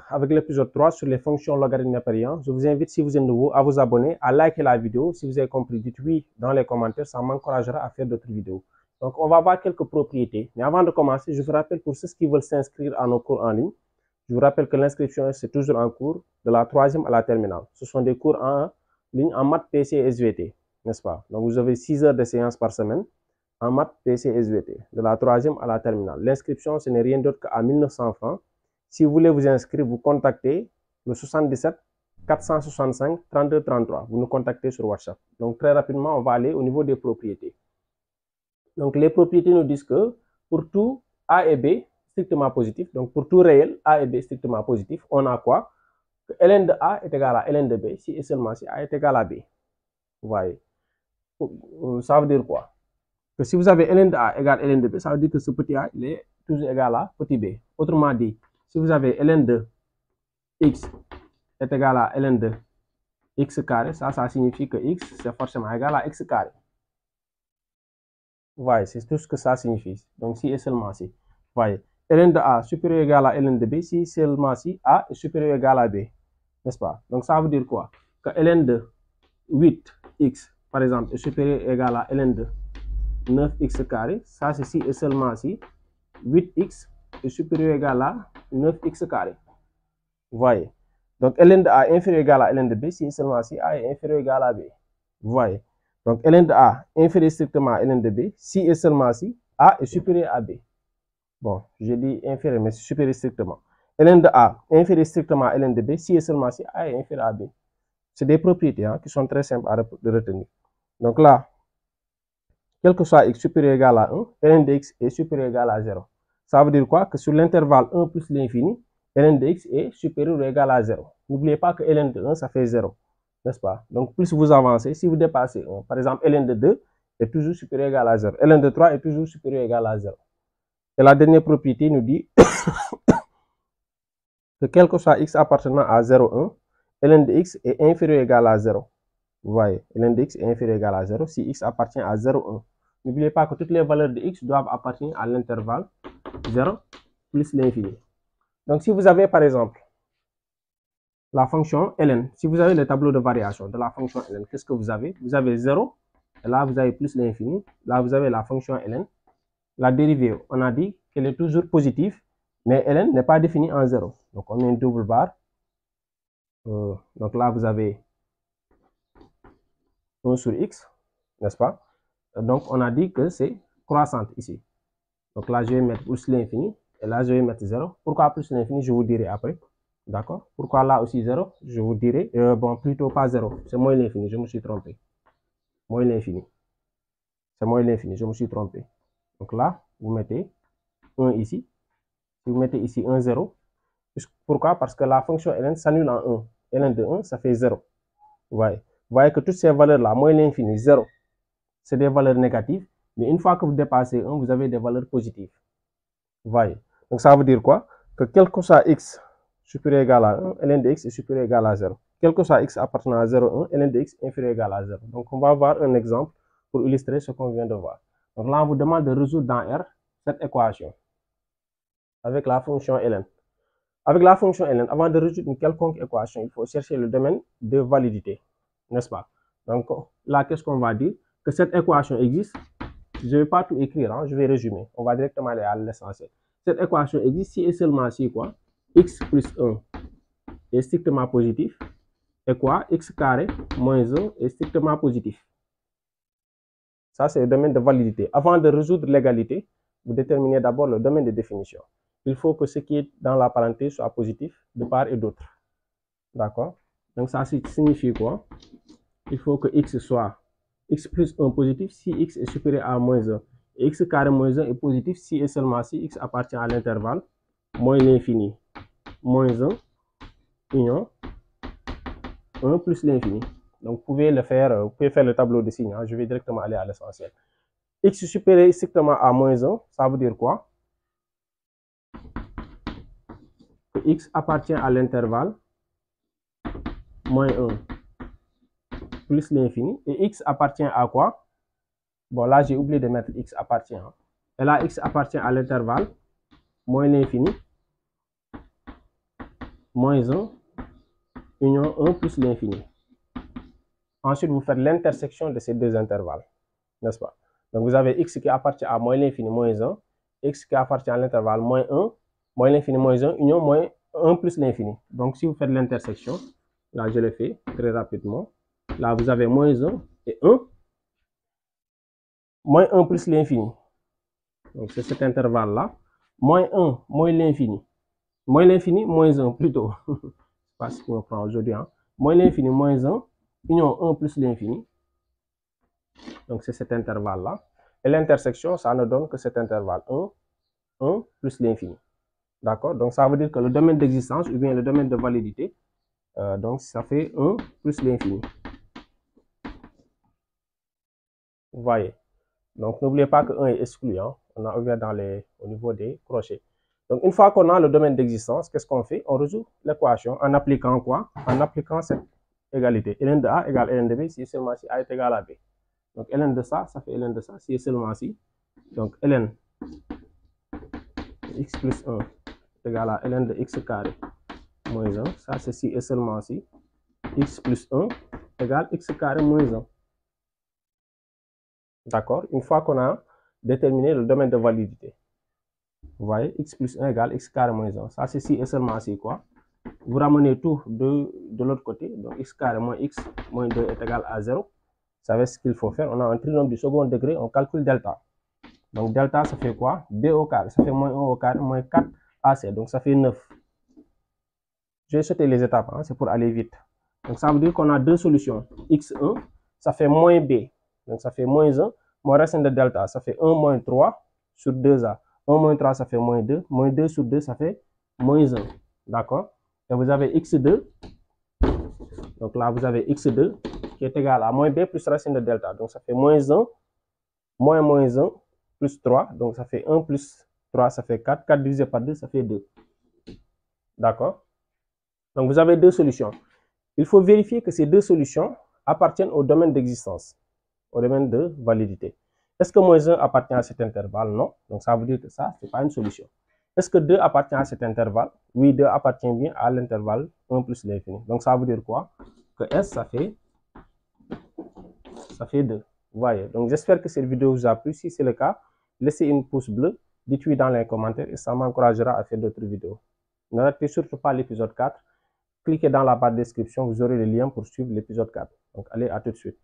Avec l'épisode 3 sur les fonctions logarithmes népériens. Je vous invite, si vous êtes nouveau, à vous abonner, à liker la vidéo. Si vous avez compris, dites oui dans les commentaires, ça m'encouragera à faire d'autres vidéos. Donc, on va voir quelques propriétés. Mais avant de commencer, je vous rappelle pour ceux qui veulent s'inscrire à nos cours en ligne, je vous rappelle que l'inscription, c'est toujours en cours de la 3e à la terminale. Ce sont des cours en ligne en maths, PC et SVT, n'est-ce pas? Donc, vous avez 6 heures de séance par semaine en maths, PC et SVT, de la 3e à la terminale. L'inscription, ce n'est rien d'autre qu'à 1900 francs. Si vous voulez vous inscrire, vous contactez le 77 465 32 33. Vous nous contactez sur WhatsApp. Donc, très rapidement, on va aller au niveau des propriétés. Donc, les propriétés nous disent que pour tout A et B strictement positif, donc pour tout réel A et B strictement positif, on a quoi? Que ln de A est égal à ln de B si et seulement si A est égal à B. Vous voyez? Ça veut dire quoi? Que si vous avez ln de A égale ln de B, ça veut dire que ce petit A il est toujours égal à petit b. Autrement dit, si vous avez ln de x est égal à ln de x carré, ça signifie que x c'est forcément égal à x carré. Vous voyez, c'est tout ce que ça signifie. Donc si et seulement si. Vous voyez, ln de A supérieur ou égal à ln de B, si seulement si A est supérieur ou égal à B. N'est-ce pas? Donc ça veut dire quoi? Que ln de 8x, par exemple, est supérieur ou égal à ln de 9x carré. Ça c'est si et seulement si 8x est supérieur ou égal à 9x carré. Vous voyez? Donc ln de A inférieur ou égal à ln de B, si et seulement si A est inférieur ou égal à B. Vous voyez? Donc ln de A inférieur strictement à ln de B, si et seulement si A est supérieur à B. Bon, j'ai dit inférieur, mais c'est supérieur strictement. Ln de A inférieur strictement à ln de B, si et seulement si A est inférieur à B. C'est des propriétés qui sont très simples à retenir. Donc là, quel que soit x supérieur ou égal à 1, ln de x est supérieur ou égal à 0. Ça veut dire quoi? Que sur l'intervalle 1 plus l'infini, ln de x est supérieur ou égal à 0. N'oubliez pas que ln de 1, ça fait 0. N'est-ce pas? Donc, plus vous avancez, si vous dépassez 1, par exemple, ln de 2 est toujours supérieur ou égal à 0. ln de 3 est toujours supérieur ou égal à 0. Et la dernière propriété nous dit que quel que soit x appartenant à 0, 1, ln de x est inférieur ou égal à 0. Vous voyez, ln de x est inférieur ou égal à 0 si x appartient à 0, 1. N'oubliez pas que toutes les valeurs de x doivent appartenir à l'intervalle 0 plus l'infini. Donc, si vous avez par exemple la fonction ln, si vous avez le tableau de variation de la fonction ln, qu'est-ce que vous avez? Vous avez 0, et là vous avez plus l'infini, là vous avez la fonction ln. La dérivée, on a dit qu'elle est toujours positive, mais ln n'est pas définie en 0. Donc on met une double barre. Donc là vous avez 1 sur x, n'est-ce pas? Donc on a dit que c'est croissante ici. Donc là je vais mettre plus l'infini, et là je vais mettre 0. Pourquoi plus l'infini? Je vous dirai après. D'accord? Pourquoi là aussi 0? Je vous dirai. Bon, plutôt pas 0. C'est moins l'infini. Je me suis trompé. Moins l'infini. C'est moins l'infini. Je me suis trompé. Donc là, vous mettez 1 ici. Si vous mettez ici 1, 0. Pourquoi? Parce que la fonction ln s'annule en 1. ln de 1, ça fait 0. Vous voyez que toutes ces valeurs-là, moins l'infini, 0, c'est des valeurs négatives. Mais une fois que vous dépassez 1, vous avez des valeurs positives. Vous voyez? Donc ça veut dire quoi? Que quel que soit x supérieur ou égal à 1, ln de x est supérieur ou égal à 0. Quel que soit x appartenant à 0, 1, ln de x est inférieur ou égal à 0. Donc on va voir un exemple pour illustrer ce qu'on vient de voir. Donc là, on vous demande de résoudre dans R cette équation avec la fonction ln. Avec la fonction ln, avant de résoudre une quelconque équation, il faut chercher le domaine de validité, n'est-ce pas? Donc là, qu'est-ce qu'on va dire? Que cette équation existe. Je ne vais pas tout écrire, je vais résumer. On va directement aller à l'essentiel. Cette équation existe si et seulement si quoi? X plus 1 est strictement positif et quoi? X carré moins 1 est strictement positif. Ça, c'est le domaine de validité. Avant de résoudre l'égalité, vous déterminez d'abord le domaine de définition. Il faut que ce qui est dans la parenthèse soit positif de part et d'autre. D'accord? Donc ça signifie quoi? Il faut que x soit x plus 1 positif si x est supérieur à moins 1. Et x carré moins 1 est positif si et seulement si x appartient à l'intervalle moins l'infini moins 1 union 1 plus l'infini. Donc vous pouvez le faire, vous pouvez faire le tableau de signes. Je vais directement aller à l'essentiel. X supérieur strictement à moins 1, ça veut dire quoi? Que x appartient à l'intervalle moins 1 plus l'infini. Et x appartient à quoi? Bon, là, j'ai oublié de mettre x appartient. Et là, x appartient à l'intervalle moins l'infini moins 1, union 1 plus l'infini. Ensuite, vous faites l'intersection de ces deux intervalles, n'est-ce pas? Donc, vous avez x qui appartient à moins l'infini moins 1, x qui appartient à l'intervalle moins 1, moins l'infini moins 1, union moins 1 plus l'infini. Donc, si vous faites l'intersection, là, je le fais très rapidement. Là, vous avez moins 1 et 1, moins 1 plus l'infini. Donc, c'est cet intervalle-là. Moins 1, moins l'infini. Moins l'infini, moins 1 plutôt. Je ne sais pas ce qu'on prend aujourd'hui. Hein. Moins l'infini, moins 1, union 1 plus l'infini. Donc, c'est cet intervalle-là. Et l'intersection, ça ne donne que cet intervalle 1, 1 plus l'infini. D'accord? Donc, ça veut dire que le domaine d'existence ou bien le domaine de validité, donc ça fait 1 plus l'infini. Vous voyez? Donc, n'oubliez pas que 1 est exclu. Hein? On a ouvert au niveau des crochets. Donc, une fois qu'on a le domaine d'existence, qu'est-ce qu'on fait? On résout l'équation en appliquant quoi? En appliquant cette égalité. Ln de A égale Ln de B si et seulement si A est égal à B. Donc, ln de ça fait ln de ça si et seulement si. Donc, ln de x plus 1 est égal à ln de x carré moins 1. Ça, c'est si et seulement si x plus 1 égale x carré moins 1. D'accord? Une fois qu'on a déterminé le domaine de validité. Vous voyez, x plus 1 égale x carré moins 1. Ça, c'est si et seulement si quoi? Vous ramenez tout de l'autre côté. Donc, x carré moins x moins 2 est égal à 0. Vous savez ce qu'il faut faire? On a un trinôme du second degré. On calcule delta. Donc, delta, ça fait quoi? B au carré. Ça fait moins 1 au carré moins 4 AC. Donc, ça fait 9. Je vais sauter les étapes. Hein, c'est pour aller vite. Donc, ça veut dire qu'on a deux solutions. x1, ça fait moins b. Donc, ça fait moins 1. Moins racine de delta, ça fait 1 moins 3 sur 2a. 1 moins 3, ça fait moins 2. Moins 2 sur 2, ça fait moins 1. D'accord? Et vous avez x2. Donc là, vous avez x2 qui est égal à moins b plus racine de delta. Donc ça fait moins 1, moins 1 plus 3. Donc ça fait 1 plus 3, ça fait 4. 4 divisé par 2, ça fait 2. D'accord? Donc vous avez deux solutions. Il faut vérifier que ces deux solutions appartiennent au domaine d'existence, au domaine de validité. Est-ce que moins 1 appartient à cet intervalle? Non. Donc ça veut dire que ça, ce n'est pas une solution. Est-ce que 2 appartient à cet intervalle? Oui, 2 appartient bien à l'intervalle 1 plus l'infini. Donc ça veut dire quoi? Que S, ça fait 2. Vous voyez. Donc j'espère que cette vidéo vous a plu. Si c'est le cas, laissez une pouce bleu, dites-oui dans les commentaires et ça m'encouragera à faire d'autres vidéos. Ne ratez surtout pas l'épisode 4. Cliquez dans la barre de description, vous aurez le lien pour suivre l'épisode 4. Donc allez, à tout de suite.